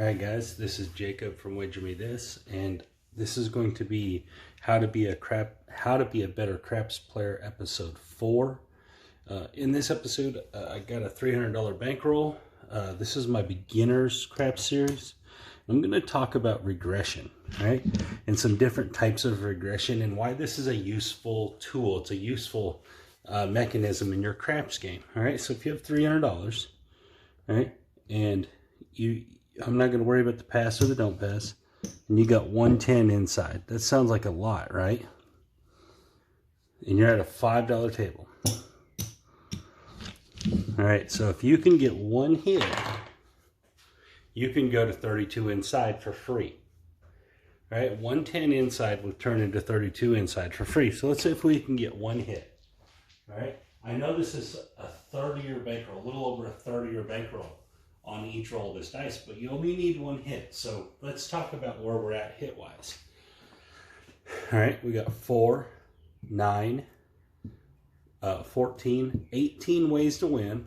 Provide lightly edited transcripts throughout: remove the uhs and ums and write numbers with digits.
Alright guys, this is Jacob from Wager Me This, and this is going to be how to be a better craps player episode 4. In this episode, I got a $300 bankroll. This is my beginners craps series. I'm going to talk about regression, right? And some different types of regression and why this is a useful tool. It's a useful mechanism in your craps game. All right, so if you have $300, right, and I'm not going to worry about the pass or the don't pass, and you got 110 inside. That sounds like a lot, right? And you're at a $5 table. All right, so if you can get one hit, you can go to 32 inside for free. All right, 110 inside will turn into 32 inside for free. So let's say if we can get one hit. All right, I know this is a 30-year bankroll, a little over a 30-year bankroll on each roll of this dice, but you only need one hit. So let's talk about where we're at hit-wise. All right, we got 4, 9, 14, 18 ways to win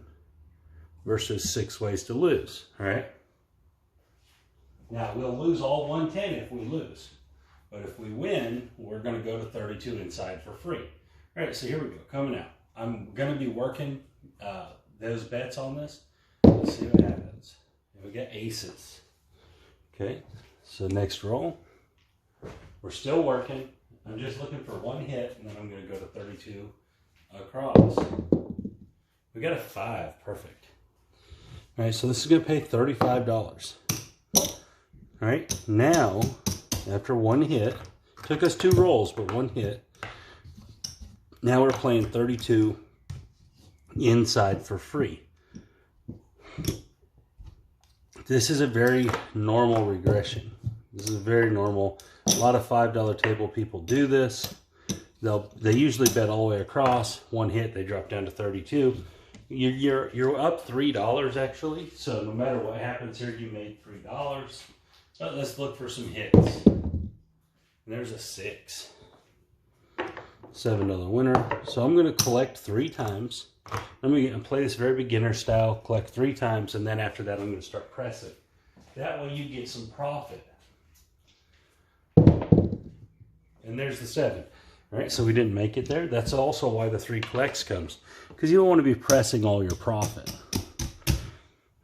versus 6 ways to lose. All right. Now, we'll lose all 110 if we lose. But if we win, we're going to go to 32 inside for free. All right, so here we go. Coming out. I'm going to be working those bets on this. Let's see what happens. We got aces. Okay, so next roll. We're still working. I'm just looking for one hit, and then I'm going to go to 32 across. We got a 5. Perfect. All right, so this is going to pay $35. All right, now, after one hit, took us 2 rolls, but one hit. Now we're playing 32 inside for free. This is a very normal regression. This is very normal. A lot of $5 table people do this. They usually bet all the way across. One hit, they drop down to 32. You're up $3 actually. So no matter what happens here, you made $3. But let's look for some hits. And there's a 6. $7 winner. So I'm going to collect 3 times. I'm going to play this very beginner style, collect 3 times, and then after that I'm going to start pressing. That way you get some profit. And there's the 7. All right, so we didn't make it there. That's also why the 3 collects comes, because you don't want to be pressing all your profit.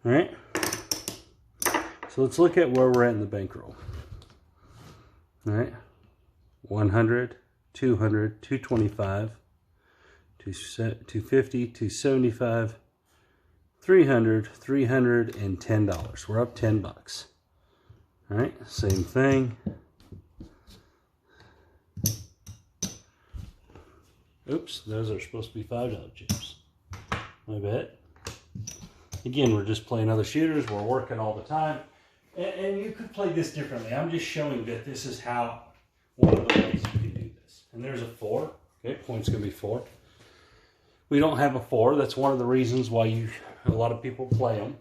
All right. So let's look at where we're at in the bankroll. All right, 100, 200, 225, 250, 275, 300, $310. We're up $10. All right, same thing. Oops, those are supposed to be $5 chips. My bad. Again, we're just playing other shooters. We're working all the time. And you could play this differently. I'm just showing that this is how, one of the ways you can do this. And there's a 4. Okay, point's going to be 4. We don't have a 4. That's one of the reasons why a lot of people play them.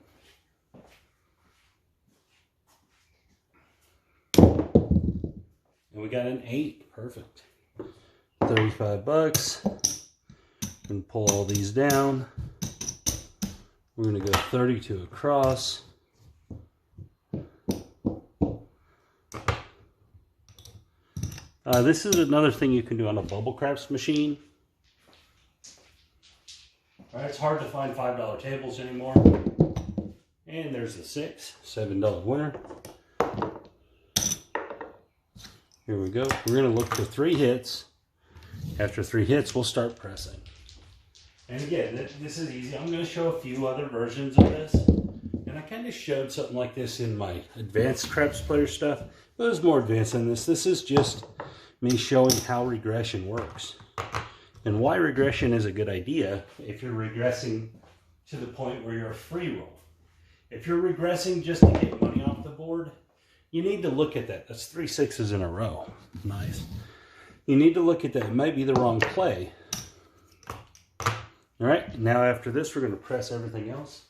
And we got an 8. Perfect. $35. And pull all these down. We're going to go 32 across. This is another thing you can do on a bubble craps machine. All right, it's hard to find $5 tables anymore. And there's the 6, $7 winner. Here we go. We're going to look for 3 hits. After 3 hits, we'll start pressing. And again, this is easy. I'm going to show a few other versions of this. And I kind of showed something like this in my advanced craps player stuff. But it was more advanced than this. This is just me showing how regression works. And why regression is a good idea if you're regressing to the point where you're a free roll. If you're regressing just to get money off the board, you need to look at that. That's 3 6s in a row. Nice. You need to look at that. It might be the wrong play. All right, now after this, we're going to press everything else.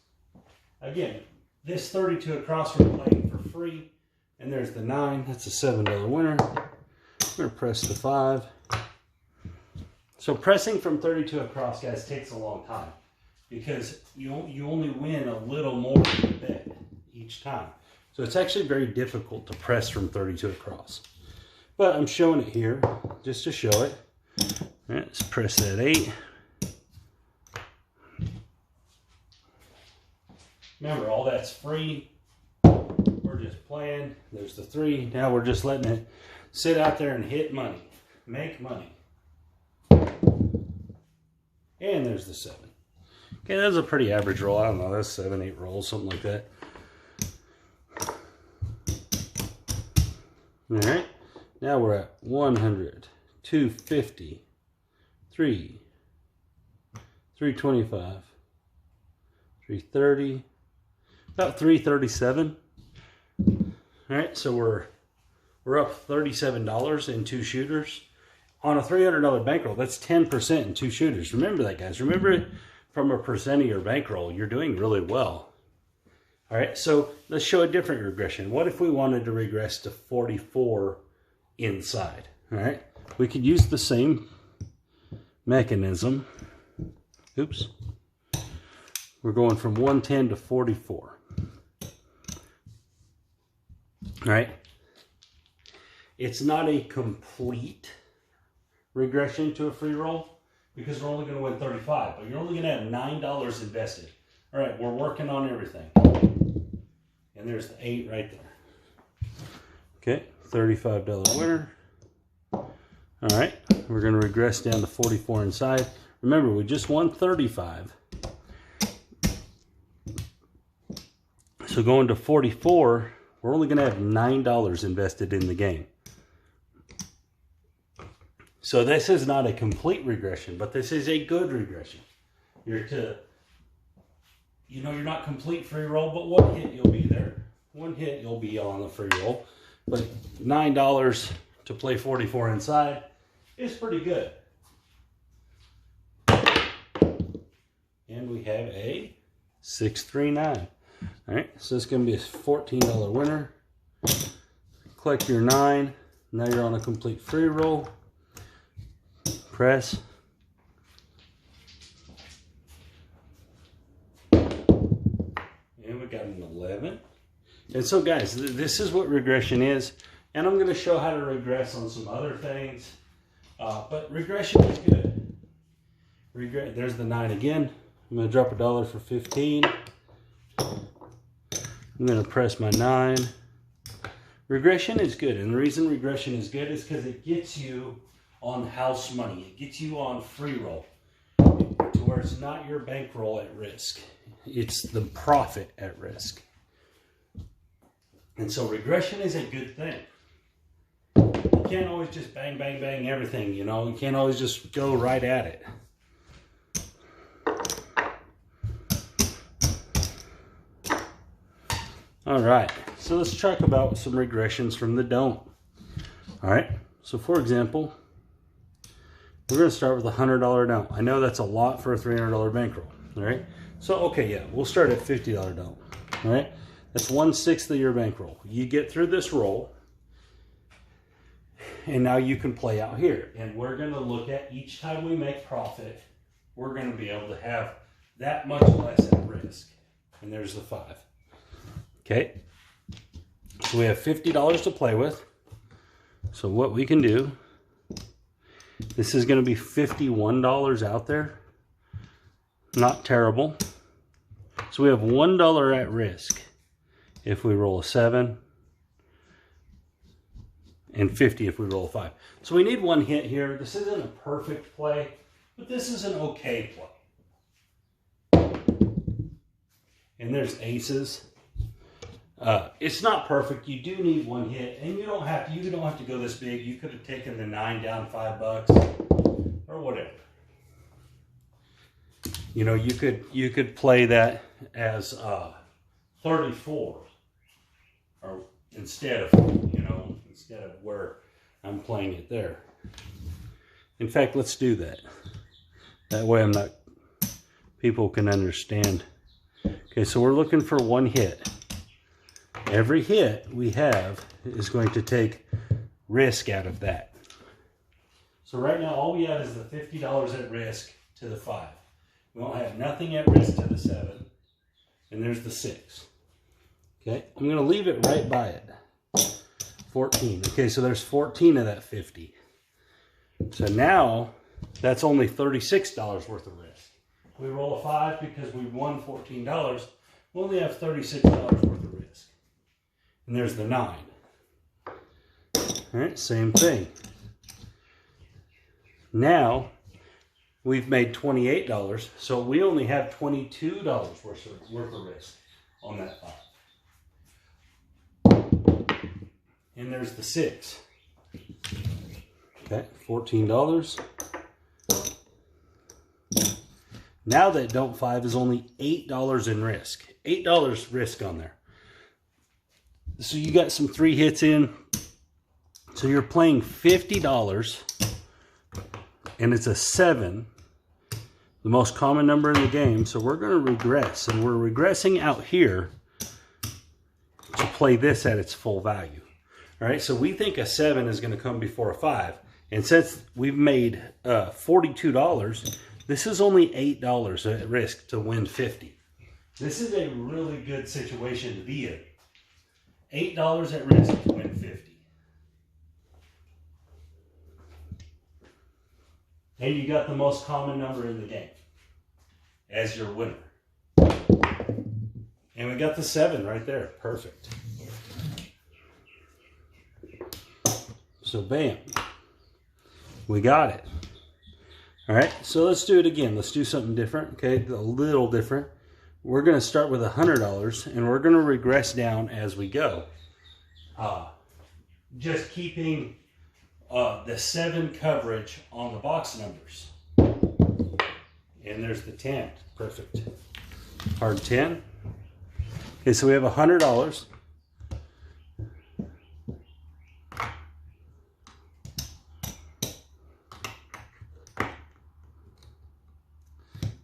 Again, this 32 across we're playing for free. And there's the 9. That's a $7 winner. We're going to press the 5. So pressing from 32 across, guys, takes a long time because you only win a little more than you bet each time. So it's actually very difficult to press from 32 across. But I'm showing it here just to show it. All right, let's press that 8. Remember, all that's free. We're just playing. There's the 3. Now we're just letting it sit out there and hit money. Make money. And there's the 7. Okay, that's a pretty average roll. I don't know, that's 7, 8 rolls, something like that. All right, now we're at 100, 250, 3, 325, 330, about 337. All right, so we're up $37 in 2 shooters. On a $300 bankroll, that's 10% in 2 shooters. Remember that, guys. Remember, from a percent of your bankroll, you're doing really well. All right, so let's show a different regression. What if we wanted to regress to 44 inside? All right, we could use the same mechanism. Oops. We're going from 110 to 44. All right. It's not a complete regression to a free roll because we're only going to win 35, but you're only going to have $9 invested. All right, we're working on everything. And there's the 8 right there. Okay, $35 winner. All right, we're going to regress down to 44 inside. Remember, we just won 35. So going to 44, we're only going to have $9 invested in the game. So this is not a complete regression, but this is a good regression. You're not complete free roll, but 1 hit you'll be there. 1 hit you'll be on the free roll. But $9 to play 44 inside is pretty good. And we have a 639. All right, so it's going to be a $14 winner. Collect your 9. Now you're on a complete free roll. Press. And we got an 11. And so, guys, this is what regression is. And I'm going to show how to regress on some other things. But regression is good. There's the 9 again. I'm going to drop $1 for 15. I'm going to press my 9. Regression is good. And the reason regression is good is because it gets you on house money. It gets you on free roll to where it's not your bankroll at risk. It's the profit at risk. And so regression is a good thing. You can't always just bang, bang, bang everything, you know. You can't always just go right at it. All right, so let's talk about some regressions from the don't. All right, so for example, we're going to start with a $100 don't. I know that's a lot for a $300 bankroll. All right, so okay, yeah, we'll start at $50 don't. All right, that's 1/6 of your bankroll. You get through this roll, and now you can play out here. And we're going to look at each time we make profit, we're going to be able to have that much less at risk. And there's the 5. Okay, so we have $50 to play with. So what we can do, this is going to be $51 out there. Not terrible. So we have $1 at risk if we roll a 7, and 50 if we roll a 5. So we need 1 hit here. This isn't a perfect play, but this is an okay play. And there's aces. It's not perfect. You do need 1 hit, and you don't have to go this big. You could have taken the 9 down $5 or whatever. You know, you could play that as 34, or instead of where I'm playing it there. In fact, let's do that. That way people can understand. Okay, so we're looking for 1 hit. Every hit we have is going to take risk out of that. So right now, all we have is the $50 at risk to the 5. We don't have nothing at risk to the 7. And there's the 6. Okay, I'm going to leave it right by it. 14. Okay, so there's 14 of that 50. So now that's only $36 worth of risk. We roll a 5 because we won $14. We only have $36 worth of risk. And there's the 9. All right, same thing. Now we've made $28, so we only have $22 worth of risk on that 5. And there's the 6. Okay, $14. Now that don't 5 is only $8 in risk. $8 risk on there. So you got some 3 hits in. So you're playing $50. And it's a 7. The most common number in the game. So we're going to regress. And we're regressing out here to play this at its full value. All right, so we think a 7 is going to come before a 5. And since we've made $42, this is only $8 at risk to win 50. This is a really good situation to be in. $8 at risk to win 50. And you got the most common number in the game as your winner. And we got the 7 right there. Perfect. So bam, we got it. All right, so let's do it again. Let's do something different, okay, a little different. We're gonna start with $100 and we're gonna regress down as we go. Just keeping the 7 coverage on the box numbers. And there's the 10, perfect. Hard 10. Okay, so we have $100.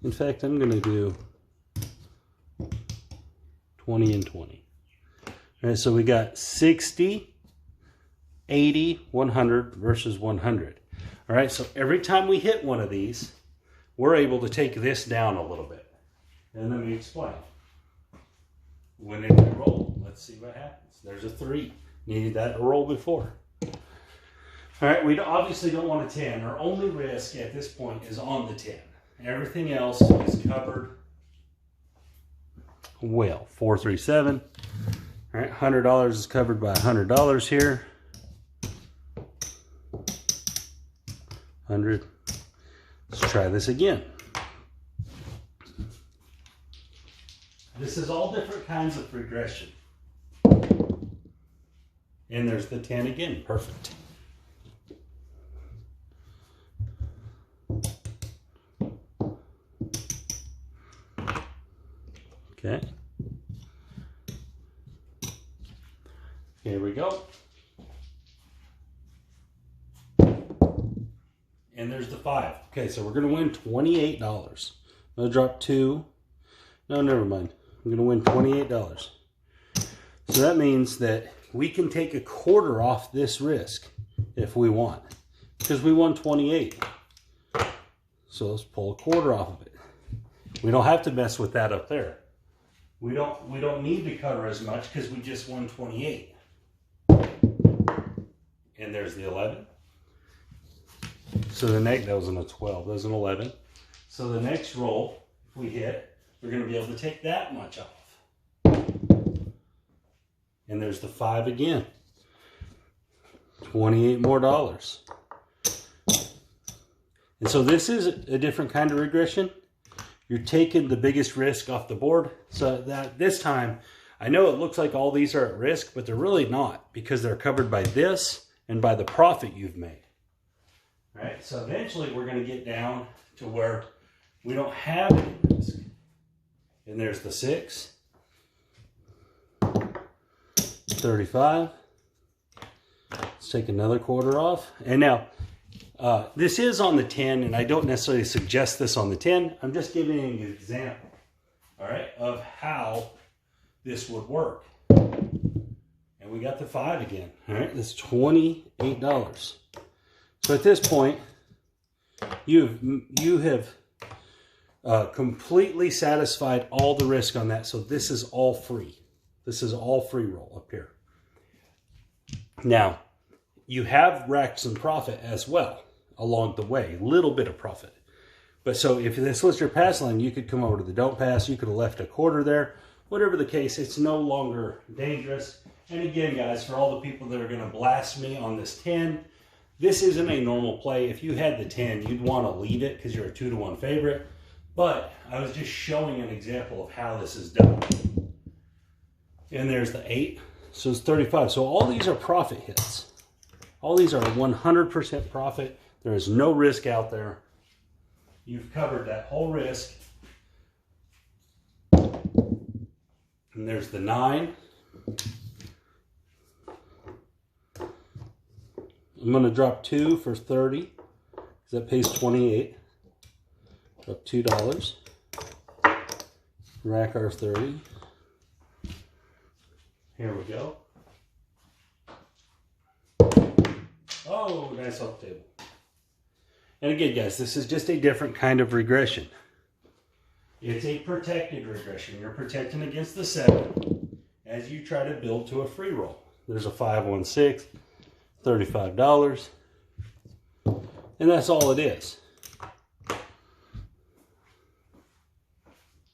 In fact, I'm going to do 20 and 20. All right, so we got 60, 80, 100 versus 100. All right, so every time we hit one of these, we're able to take this down a little bit. And let me explain. When did we roll? Let's see what happens. There's a 3. Needed that to roll before. All right, we obviously don't want a 10. Our only risk at this point is on the 10. Everything else is covered well. 4, 3, 7. All right, $100 is covered by $100 here. 100. Let's try this again. This is all different kinds of regression. And there's the 10 again. Perfect. Okay. Here we go. And there's the 5. Okay, so we're going to win $28. I'm going to drop 2. No, never mind. I'm going to win $28. So that means that we can take a quarter off this risk if we want. Because we won 28. So let's pull a quarter off of it. We don't have to mess with that up there. We don't need to cover as much because we just won 28. And there's the 11. So the next, that wasn't a 12, that was an 11. So the next roll, if we hit, we're going to be able to take that much off. And there's the 5 again. $28 more. And so this is a different kind of regression. You're taking the biggest risk off the board. So that this time, I know it looks like all these are at risk, but they're really not because they're covered by this and by the profit you've made. All right, so eventually we're going to get down to where we don't have any risk. And there's the 6, 35. Let's take another quarter off. And now, this is on the 10, and I don't necessarily suggest this on the 10. I'm just giving you an example, all right, of how this would work. And we got the 5 again, all right? That's $28. So at this point, you have completely satisfied all the risk on that, so this is all free, This is all free roll up here. Now, you have racks and profit as well along the way, a little bit of profit. But so if this was your pass line, you could come over to the don't pass, you could have left a quarter there. Whatever the case, it's no longer dangerous. And again, guys, for all the people that are going to blast me on this 10, this isn't a normal play. If you had the 10, you'd want to leave it because you're a 2-to-1 favorite. But I was just showing an example of how this is done. And there's the 8, so it's 35. So all these are profit hits. All these are 100% profit. There is no risk out there. You've covered that whole risk. And there's the 9. I'm going to drop 2 for 30, because that pays 28. Drop $2. Rack our 30. Here we go. Oh, nice off the table. And again, guys, this is just a different kind of regression. It's a protected regression. You're protecting against the 7 as you try to build to a free roll. There's a 516, $35. And that's all it is.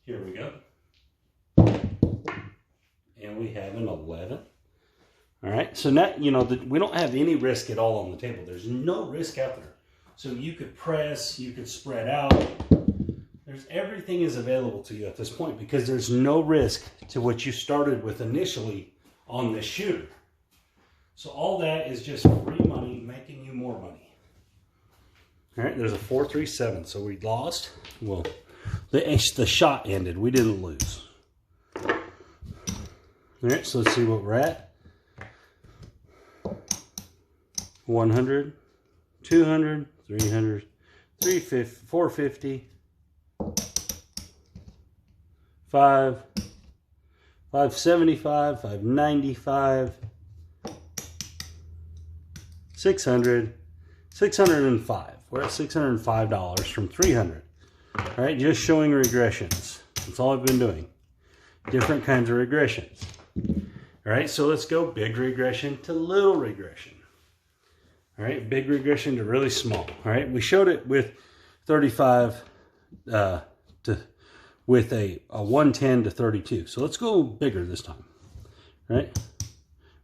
Here we go. And we have an 11. All right, so now, you know, we don't have any risk at all on the table. There's no risk out there. So you could press, you could spread out. Everything is available to you at this point because there's no risk to what you started with initially on this shooter. So all that is just free money making you more money. All right, there's a 4-3-7, so we lost. Well, the shot ended. We didn't lose. All right, so let's see what we're at. 100, 200, 300, 350, 450, 575, 595, 600, 605. We're at $605 from 300. All right, just showing regressions. That's all I've been doing. Different kinds of regressions. All right, so let's go big regression to little regression. All right, big regression to really small. All right, we showed it with 35 with a 110 to 32. So let's go bigger this time. All right,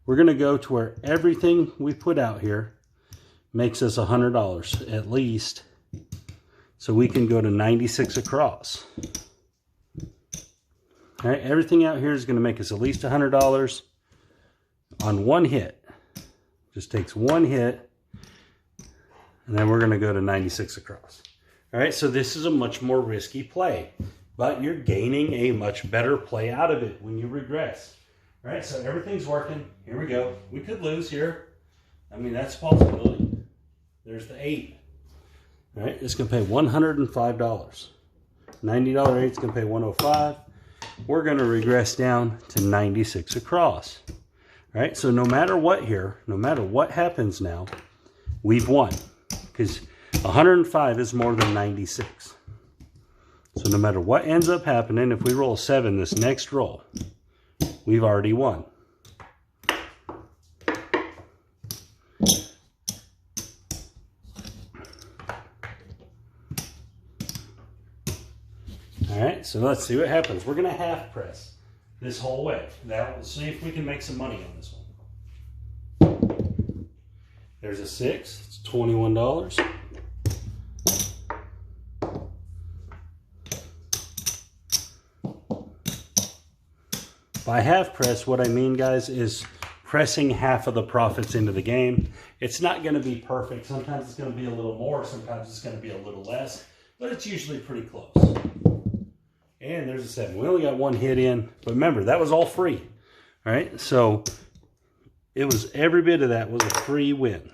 we're going to go to where everything we put out here makes us $100 at least, so we can go to 96 across. All right, everything out here is going to make us at least $100 on one hit. Just takes one hit, and then we're going to go to 96 across. All right, so this is a much more risky play, but you're gaining a much better play out of it when you regress. All right, so everything's working. Here we go. We could lose here. I mean, that's a possibility. There's the 8. All right, it's going to pay $105. $90 8 is going to pay $105. We're going to regress down to 96 across. All right, so no matter what here, no matter what happens now, we've won, because 105 is more than 96. So no matter what ends up happening, if we roll a 7 this next roll, we've already won. All right, so let's see what happens. We're going to half press this whole way. Now, let's see if we can make some money on this one. There's a 6. It's $21. By half press, what I mean, guys, is pressing half of the profits into the game. It's not going to be perfect. Sometimes it's going to be a little more. Sometimes it's going to be a little less. But it's usually pretty close. And there's a 7. We only got one hit in. But remember, that was all free. All right? So it was, every bit of that was a free win.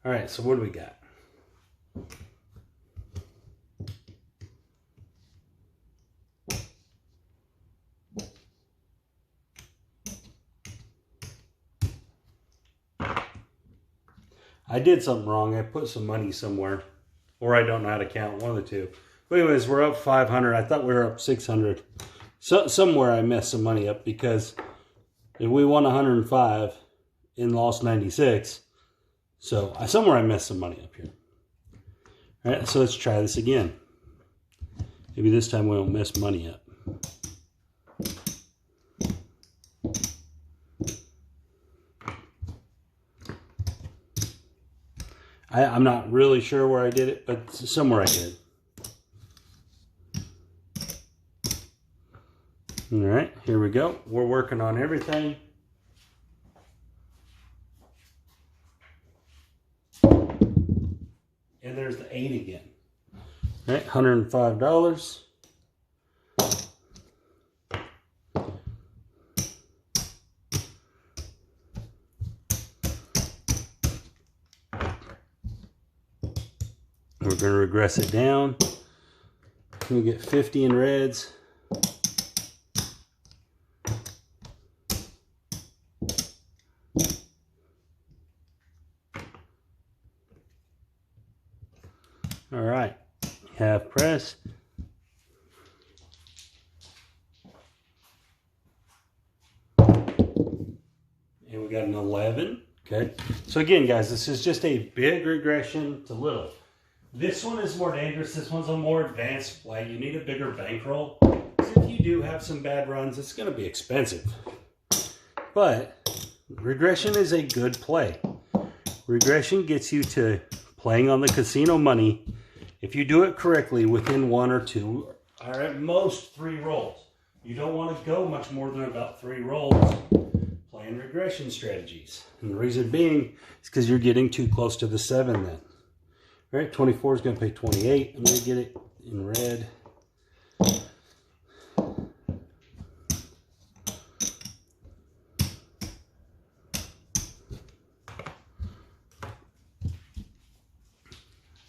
All right, so what do we got? I did something wrong. I put some money somewhere, or I don't know how to count, one of the two. But anyways, we're up 500. I thought we were up 600. So somewhere I messed some money up, because if we won 105 and lost 96, so somewhere I messed some money up here. All right, so let's try this again. Maybe this time we don't mess money up. I'm not really sure where I did it, but somewhere I did. All right, here we go. We're working on everything. And there's the 8 again. All right, $105. We're going to regress it down. We get 50 in reds. All right, half press. And we got an 11. Okay, so again, guys, this is just a big regression to little. This one is more dangerous. This one's a more advanced play. You need a bigger bankroll. Because if you do have some bad runs, it's going to be expensive. But regression is a good play. Regression gets you to playing on the casino money if you do it correctly within 1 or 2 or at most 3 rolls. You don't want to go much more than about 3 rolls playing regression strategies. And the reason being is because you're getting too close to the 7 then. All right, 24 is going to pay 28. I'm going to get it in red.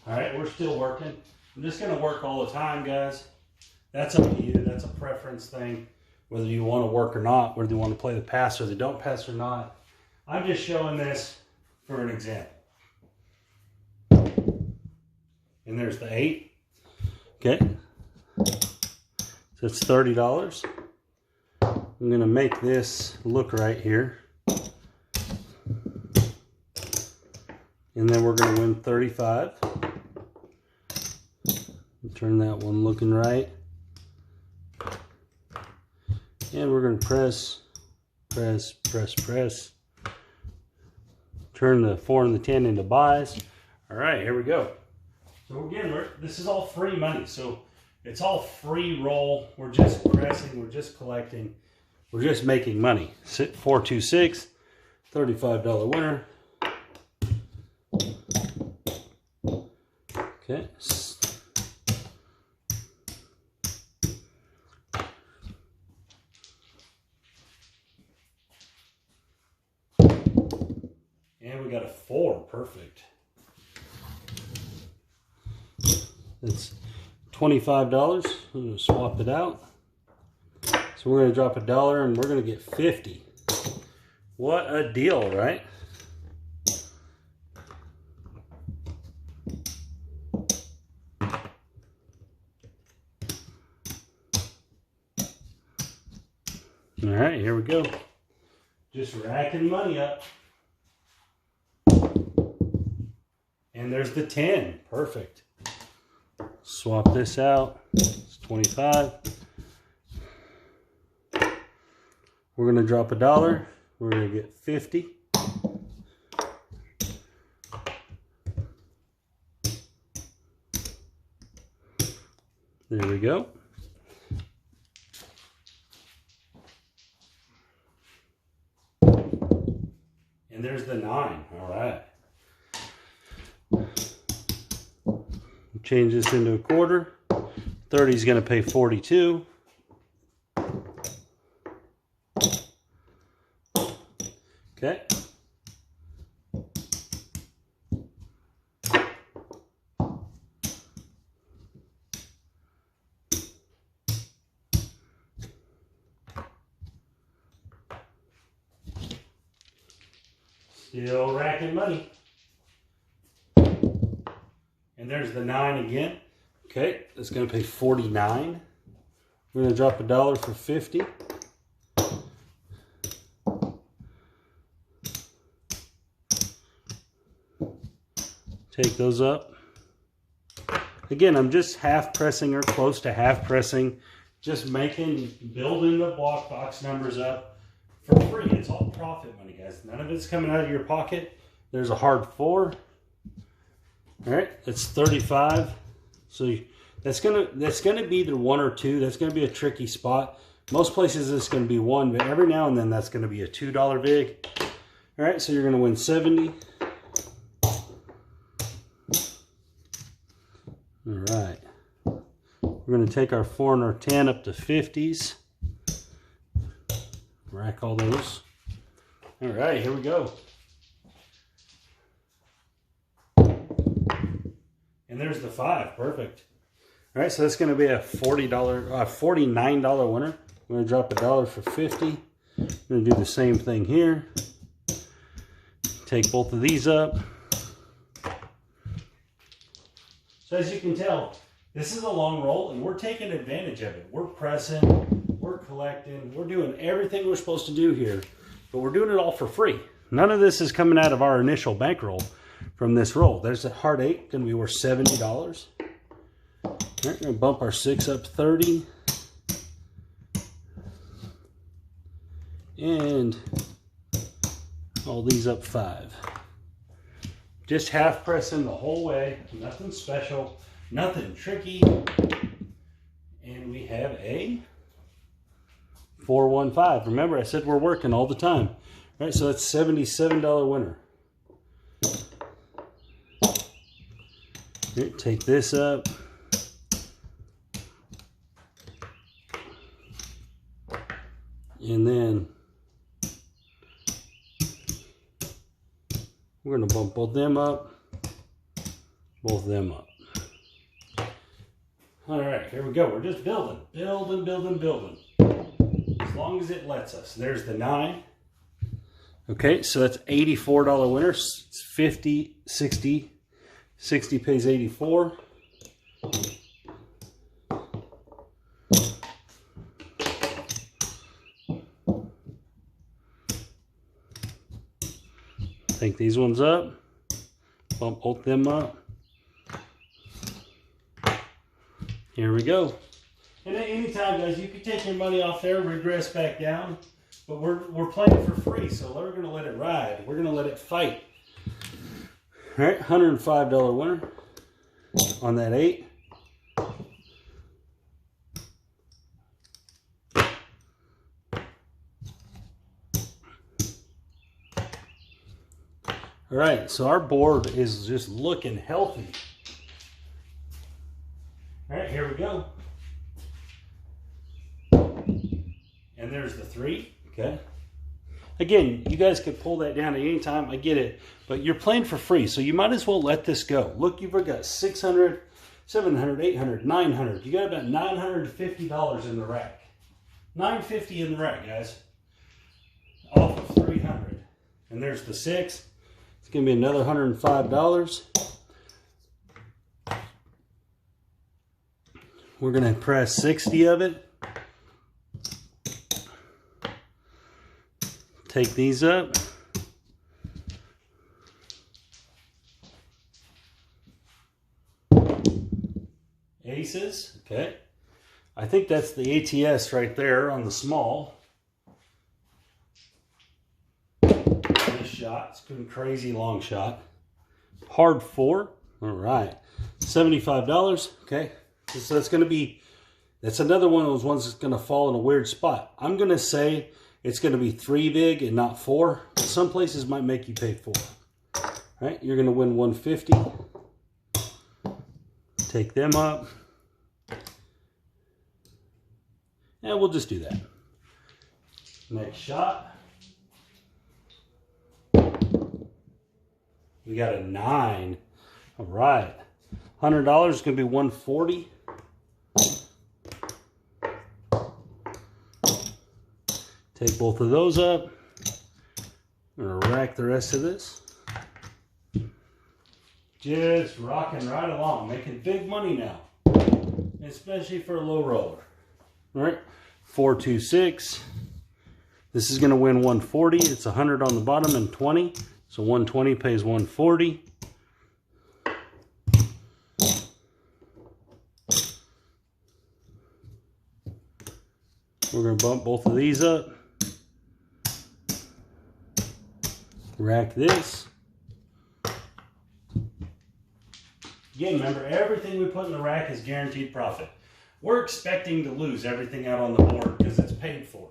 All right, we're still working. I'm just going to work all the time, guys. That's up to you. That's a preference thing, whether you want to work or not, whether you want to play the pass or they don't pass or not. I'm just showing this for an example. And there's the 8. Okay. So it's $30. I'm going to make this look right here. And then we're going to win 35. Turn that one looking right. And we're going to press, press, press, press. Turn the 4 and the 10 into buys. All right, here we go. So again, this is all free money. So it's all free roll. We're just pressing, we're just collecting, we're just making money. 426, $35 winner. Okay. And we got a 4, perfect. It's $25. I'm going to swap it out. So we're going to drop $1 and we're going to get 50. What a deal, right? All right, here we go. Just racking money up. And there's the 10. Perfect. Swap this out. It's 25. We're going to drop $1. We're going to get 50. There we go. And there's the 9. All right. Change this into a quarter. 30 is going to pay 42. Okay. Still racking money. And there's the 9 again. Okay, it's going to pay 49. We're going to drop $1 for 50. Take those up. Again, I'm just half pressing or close to half pressing. Just building the block box numbers up for free. It's all profit money, guys. None of it's coming out of your pocket. There's a hard 4. All right, it's 35. So that's gonna be either 1 or 2. That's gonna be a tricky spot. Most places it's gonna be 1, but every now and then that's gonna be a $2 vig. All right, so you're gonna win 70. All right, we're gonna take our 4 and our 10 up to 50s. Rack all those. All right, here we go. And there's the 5, perfect. All right, so that's gonna be a $49 winner. We're gonna drop $1 for 50. I'm gonna do the same thing here. Take both of these up. So as you can tell, this is a long roll and we're taking advantage of it. We're pressing, we're collecting, we're doing everything we're supposed to do here, but we're doing it all for free. None of this is coming out of our initial bankroll from this roll. There's a hard 8, gonna be worth $70. All right, gonna bump our 6 up 30. And all these up 5. Just half pressing the whole way, nothing special, nothing tricky. And we have a 415. Remember, I said we're working all the time. All right, so that's $77 winner. Here, take this up. And then we're going to bump both them up, both them up. All right, here we go. We're just building. As long as it lets us. There's the 9. Okay, so that's $84 winner. It's 50, 60. 60 pays 84. Take these ones up, bump both them up. Here we go. And at any time, guys, you can take your money off there, regress back down, but we're playing for free, so we're gonna let it ride. We're gonna let it fight. All right, $105 winner on that 8. All right, so our board is just looking healthy. All right, here we go. And there's the 3, okay? Again, you guys could pull that down at any time, I get it, but you're playing for free, so you might as well let this go. Look, you've got 600, 700, 800, 900. You got about $950 in the rack. $950 in the rack, guys. Off of 300. And there's the 6. It's going to be another $105. We're going to press 60 of it. Take these up. Aces, okay. I think that's the ATS right there on the small. This shot, it's been a crazy long shot. Hard 4, all right. $75, okay. So that's gonna be, that's another one of those ones that's gonna fall in a weird spot. I'm gonna say it's gonna be 3 big and not 4. But some places might make you pay 4. All right, you're gonna win 150. Take them up. And we'll just do that. Next shot. We got a 9. All right. $100 is going to be $140. Take both of those up. I'm going to rack the rest of this. Just rocking right along, making big money now, especially for a low roller. All right, 426. This is going to win 140. It's 100 on the bottom and 20. So 120 pays 140. We're going to bump both of these up. Rack this. Again, remember, everything we put in the rack is guaranteed profit. We're expecting to lose everything out on the board because it's paid for.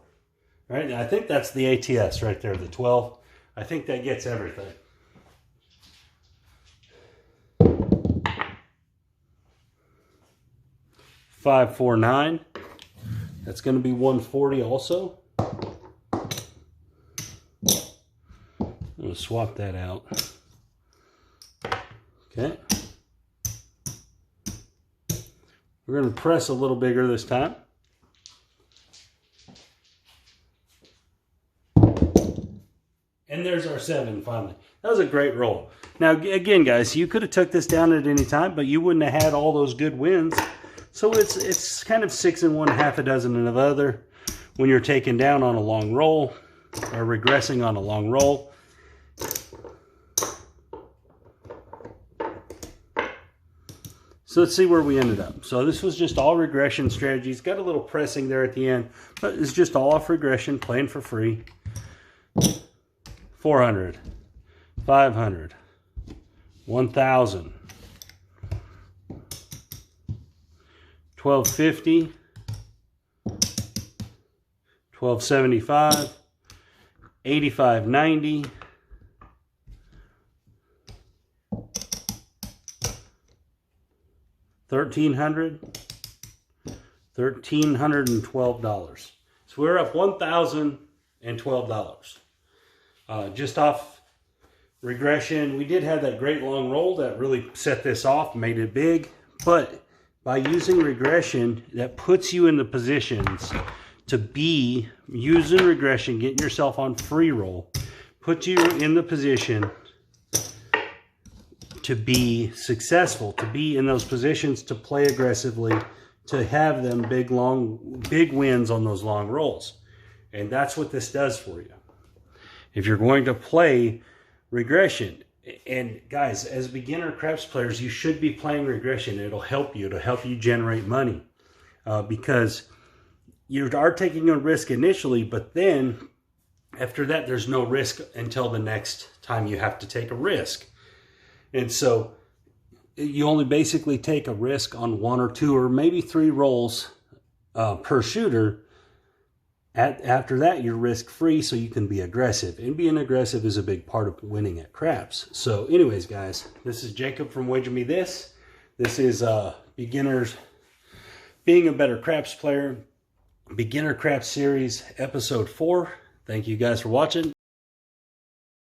Right? And I think that's the ATS right there, the 12. I think that gets everything. $549. That's going to be 140 also. I'm going to swap that out. Okay. We're going to press a little bigger this time. And there's our 7 finally. That was a great roll. Now, again, guys, you could have took this down at any time, but you wouldn't have had all those good wins. So it's kind of 6 and 1, half a dozen of other when you're taking down on a long roll or regressing on a long roll. So let's see where we ended up. So this was just all regression strategies. Got a little pressing there at the end, but it's just all off regression, playing for free. 400, 500, 1,000, 1250, 1275, 85.90, 1,300, $1,312. So we're up $1,012. Just off regression. We did have that great long roll that really set this off, made it big, but by using regression, that puts you in the positions to be using regression, getting yourself on free roll, puts you in the position to be successful, to be in those positions to play aggressively, to have them big wins on those long rolls. And that's what this does for you. If you're going to play regression, and guys, as beginner craps players, you should be playing regression. It'll help you. It'll help you generate money because you are taking a risk initially, but then after that, there's no risk until the next time you have to take a risk. And so you only basically take a risk on 1 or 2 or maybe 3 rolls per shooter. After that, you're risk-free, so you can be aggressive. And being aggressive is a big part of winning at craps. So anyways, guys, this is Jacob from Wager Me This. This is Beginners Being a Better Craps Player, Beginner Craps Series, Episode 4. Thank you guys for watching.